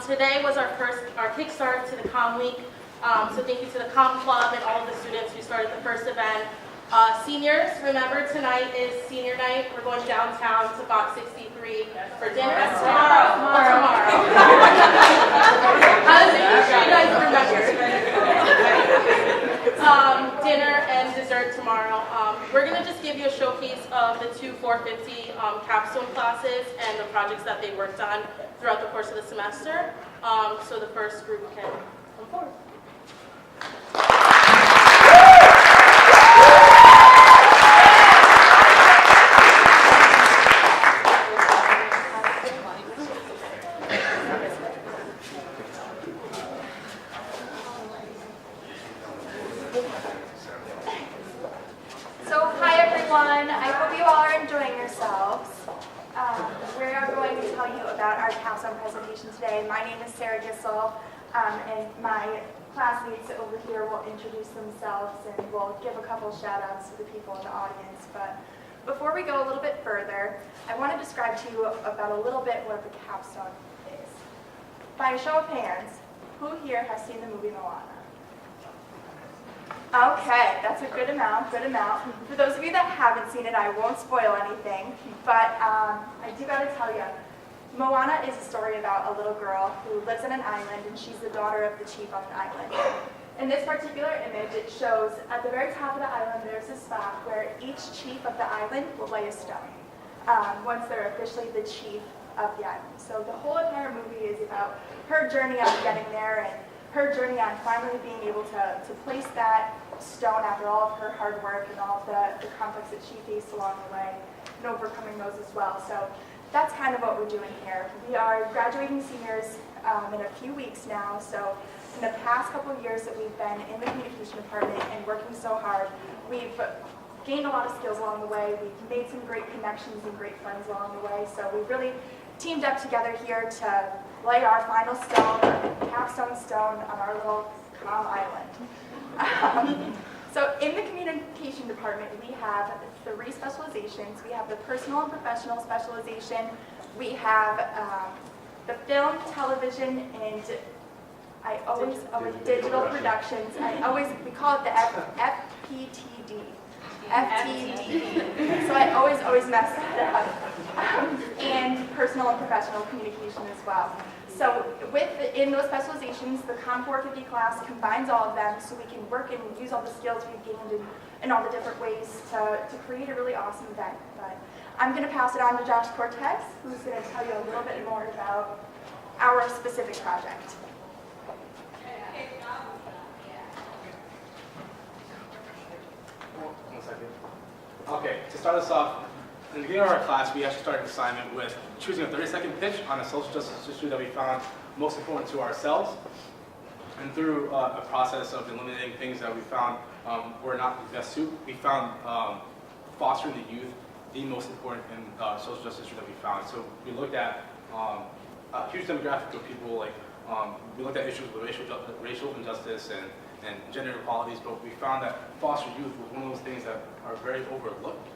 Today was our kickstart to the comm week. So thank you to the comm club and all of the students who started the first event. Seniors, remember tonight is senior night. We're going downtown to Box 63 for dinner tomorrow. I was making sure you guys remember. Dinner and dessert tomorrow. We're going to just give you a showcase of the two 450 capstone classes and the projects that they worked on throughout the course of the semester. So the first group can come forward. So hi everyone, I hope you all are enjoying yourselves. We are going to tell you about our capstone presentation today. My name is Sarah Gissel, and my classmates over here will introduce themselves and we'll give a couple shout outs to the people in the audience. But before we go a little bit further, I want to describe to you about a little bit what the capstone is. By a show of hands, who here has seen the movie Moana? Okay, that's a good amount, good amount. For those of you that haven't seen it, I won't spoil anything, but I do gotta tell you, Moana is a story about a little girl who lives on an island, and she's the daughter of the chief on the island. In this particular image, it shows at the very top of the island, there's a spot where each chief of the island will lay a stone once they're officially the chief of the island. So the whole entire movie is about her journey on getting there and her journey on finally being able to place that stone after all of her hard work and all of the conflicts that she faced along the way and overcoming those as well. So that's kind of what we're doing here. We are graduating seniors in a few weeks now. So in the past couple of years that we've been in the communication department and working so hard, we've gained a lot of skills along the way. We've made some great connections and great friends along the way. So we really teamed up together here to lay our final stone, capstone stone on our little calm island. So in the communication department, we have 3 specializations. We have the personal and professional specialization. We have the film, television, and digital productions. We call it the FPTD. FTD. So I always mess that up. And personal and professional communication as well. So in those specializations, the COM 450 class combines all of them so we can work and use all the skills we've gained in all the different ways to create a really awesome event. But I'm going to pass it on to Josh Cortez, who's going to tell you a little bit more about our specific project. Okay, to start us off, in the beginning of our class, we actually started an assignment with choosing a 30-second pitch on a social justice issue that we found most important to ourselves. And through a process of eliminating things that we found were not the best suit, we found fostering the youth the most important in social justice issue that we found. So we looked at a huge demographic of people, like we looked at issues with racial injustice and gender inequalities, but we found that foster youth was one of those things that are very overlooked.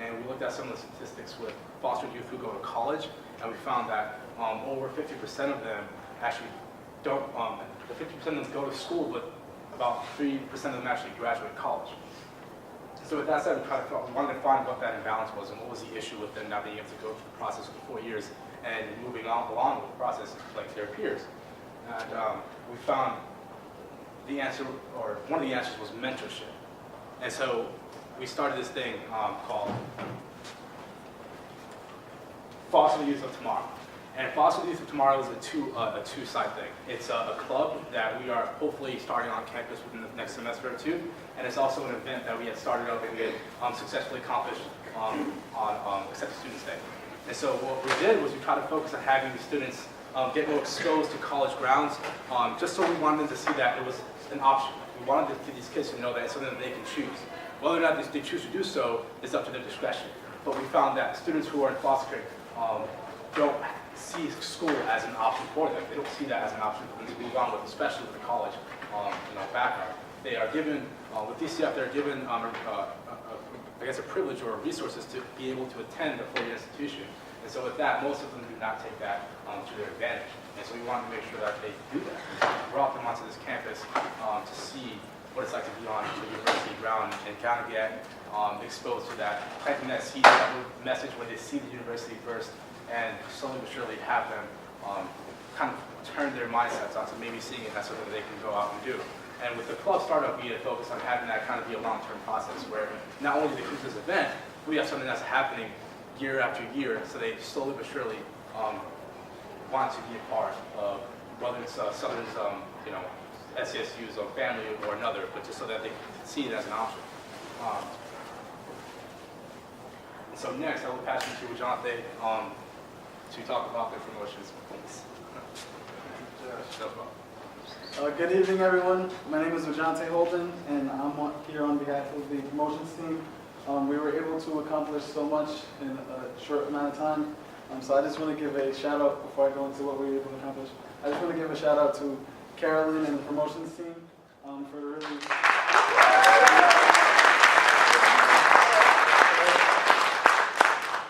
And we looked at some of the statistics with foster youth who go to college, and we found that over 50% of them actually don't, the 50% of them go to school, but about 3% of them actually graduate college. So with that said, we wanted to find what that imbalance was and what was the issue with them not being able to go through the process for 4 years and moving along with the process like their peers. And we found the answer, or one of the answers was mentorship. And so we started this thing called Foster the Youth of Tomorrow. And Foster the Youth of Tomorrow is a two-side thing. It's a club that we are hopefully starting on campus within the next semester or 2. And it's also an event that we had started up and we had successfully accomplished on Accepted Students Day. And so what we did was we tried to focus on having the students get more exposed to college grounds, just so we wanted them to see that it was an option. We wanted these kids to know that it's something that they can choose. Whether or not they choose to do so is up to their discretion. But we found that students who are in foster care don't see school as an option for them. They don't see that as an option for them to move on with, especially with the college background. They are given, with DCF, they're given, I guess, a privilege or resources to be able to attend a 4-year institution. And And so with that, most of them do not take that to their advantage. And so we wanted to make sure that they do that. We brought them onto this campus to see what it's like to be on the university ground and kind of get exposed to that, planting that seed, that message when they see the university first, and slowly but surely have them kind of turn their mindsets onto maybe seeing it as something that they can go out and do. And with the club startup, we had focused on having that kind of be a long-term process where not only do they come to this event, we have something that's happening year after year, so they slowly but surely want to be a part of, whether it's Southern's, SCSU's family or another, but just so that they can see it as an option. So next, I will pass you to Jonathan to talk about the promotions, please. No problem. Good evening, everyone. My name is Vajante Holden, and I'm here on behalf of the promotions team. We were able to accomplish so much in a short amount of time, so I just want to give a shout out before I go into what we were able to accomplish. I just want to give a shout out to Carolyn and the promotions team for really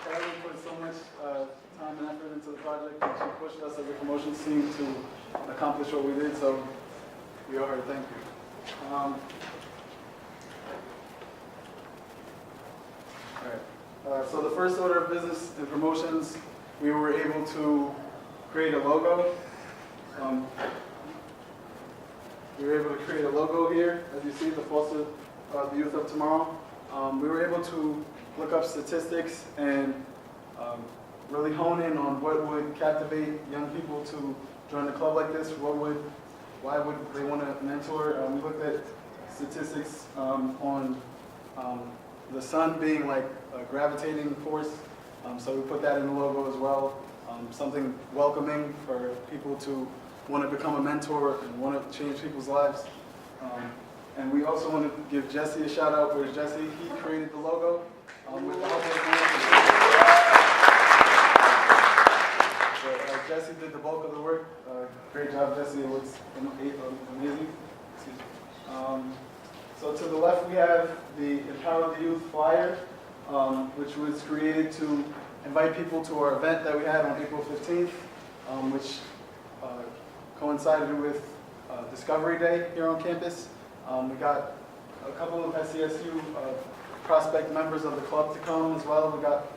Carolyn put so much time and effort into the project, and she pushed us as a promotions team to accomplish what we did, so we owe her thank you. So the first order of business in promotions, we were able to create a logo. We were able to create a logo here, as you see, the Foster the Youth of Tomorrow. We were able to look up statistics and really hone in on what would captivate young people to join a club like this. Why would they want to mentor? We looked at statistics on the sun being like a gravitating force, so we put that in the logo as well. Something welcoming for people to want to become a mentor and want to change people's lives. And we also want to give Jesse a shout out. Where's Jesse? He created the logo with the help of Jesse did the bulk of the work. Great job, Jesse. It looks amazing. So to the left we have the Empower the Youth flyer, which was created to invite people to our event that we had on April 15th, which coincided with Discovery Day here on campus. We got a couple of SCSU prospect members of the club to come as well. We got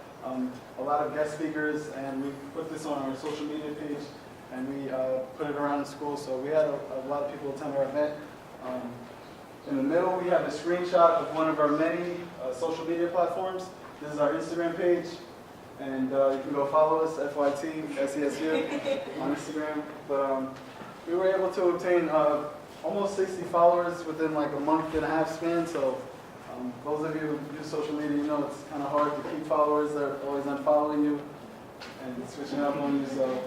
a lot of guest speakers, and we put this on our social media page, and we put it around the school, so we had a lot of people attend our event. In the middle, we have a screenshot of one of our many social media platforms. This is our Instagram page, and you can go follow us, FYT, SCSU, on Instagram. But we were able to obtain almost 60 followers within like a month and a half span, so those of you who use social media, you know it's kind of hard to keep followers. They're always unfollowing you and switching up on you, so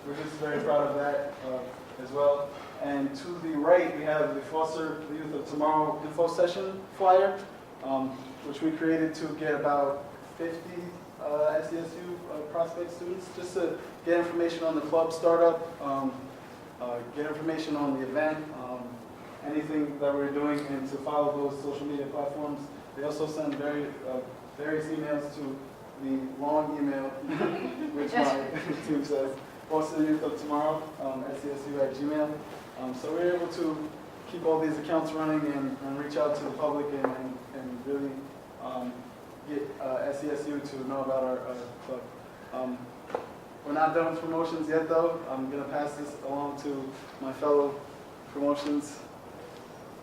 we're just very proud of that as well. And to the right, we have the Foster the Youth of Tomorrow info session flyer, which we created to get about 50 SCSU prospect students, just to get information on the club startup, get information on the event, anything that we're doing, and to follow those social media platforms. They also send various emails to the long email, which my team says, Foster the Youth of Tomorrow, SCSU@gmail. So we're able to keep all these accounts running and reach out to the public and really get SCSU to know about our club. We're not done with promotions yet, though. I'm going to pass this along to my fellow promotions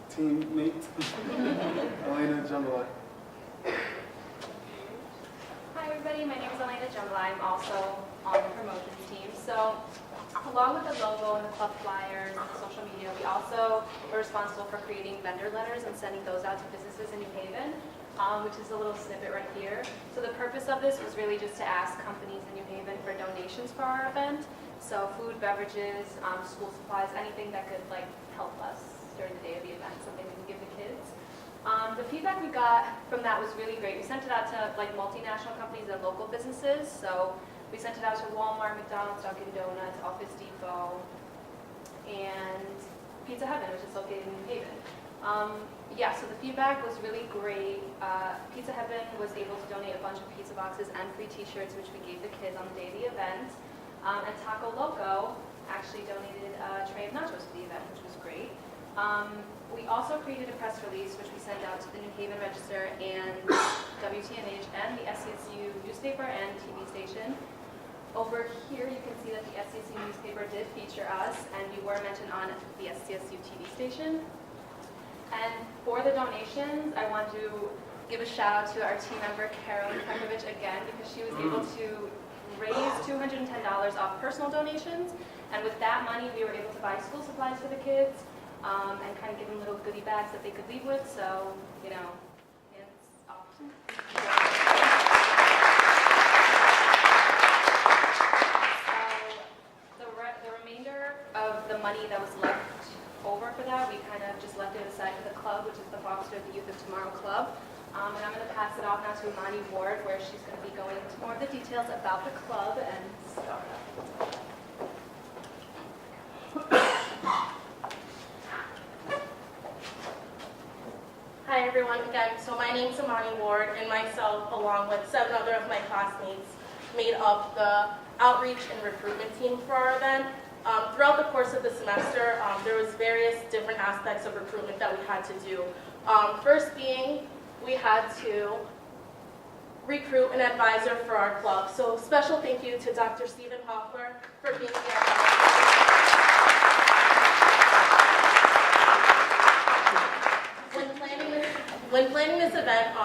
teammate, Elena Jambalai. Hi everybody, my name is Elena Jambalai. I'm also on the promotions team. So along with the logo and the club flyers and the social media, we also were responsible for creating vendor letters and sending those out to businesses in New Haven, which is a little snippet right here. So the purpose of this was really just to ask companies in New Haven for donations for our event. So food, beverages, school supplies, anything that could help us during the day of the event, something we can give the kids. The feedback we got from that was really great. We sent it out to multinational companies and local businesses. So we sent it out to Walmart, McDonald's, Dunkin' Donuts, Office Depot, and Pizza Heaven, which is located in New Haven. Yeah, so the feedback was really great. Pizza Heaven was able to donate a bunch of pizza boxes and free t-shirts, which we gave the kids on the day of the event. And Taco Loco actually donated a tray of nachos to the event, which was great. We also created a press release, which we sent out to the New Haven Register and WTNH and the SCSU newspaper and TV station. Over here, you can see that the SCSU newspaper did feature us, and we were mentioned on the SCSU TV station. And for the donations, I want to give a shout out to our team member, Carolyn Pekovich, again, because she was able to raise $210 off personal donations. And with that money, we were able to buy school supplies for the kids and kind of give them little goodie bags that they could leave with. So, you know, it's awesome. So the remainder of the money that was left over for that, we kind of just left it aside for the club, which is the Foster the Youth of Tomorrow Club. And I'm going to pass it off now to Imani Ward, where she's going to be going into more of the details about the club and start up. Hi everyone again. So my name's Imani Ward, and myself, along with 7 other of my classmates, made up the outreach and recruitment team for our event. Throughout the course of the semester, there was various different aspects of recruitment that we had to do. First being, we had to recruit an advisor for our club. So special thank you to Dr. Stephen Hoffler for being here. When planning this event,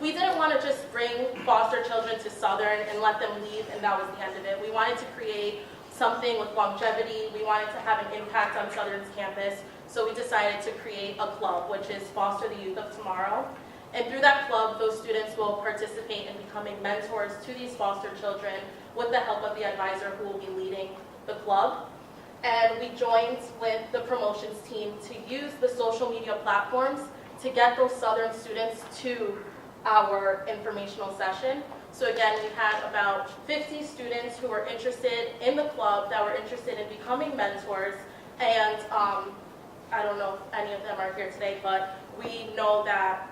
we didn't want to just bring foster children to Southern and let them leave and that was the end of it. We wanted to create something with longevity. We wanted to have an impact on Southern's campus. So we decided to create a club, which is Foster the Youth of Tomorrow. And through that club, those students will participate in becoming mentors to these foster children with the help of the advisor who will be leading the club. And we joined with the promotions team to use the social media platforms to get those Southern students to our informational session. So again, we had about 50 students who were interested in the club, that were interested in becoming mentors, and I don't know if any of them are here today, but we know that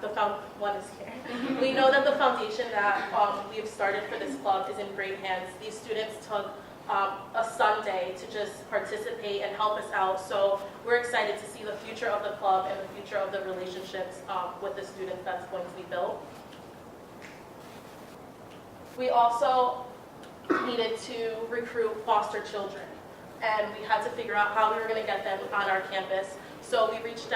one is here. We know that the foundation that we've started for this club is in great hands. These students took a Sunday to just participate and help us out. So we're excited to see the future of the club and the future of the relationships with the students that's going to be built. We also needed to recruit foster children, and we had to figure out how we were going to get them on our campus. So we reached out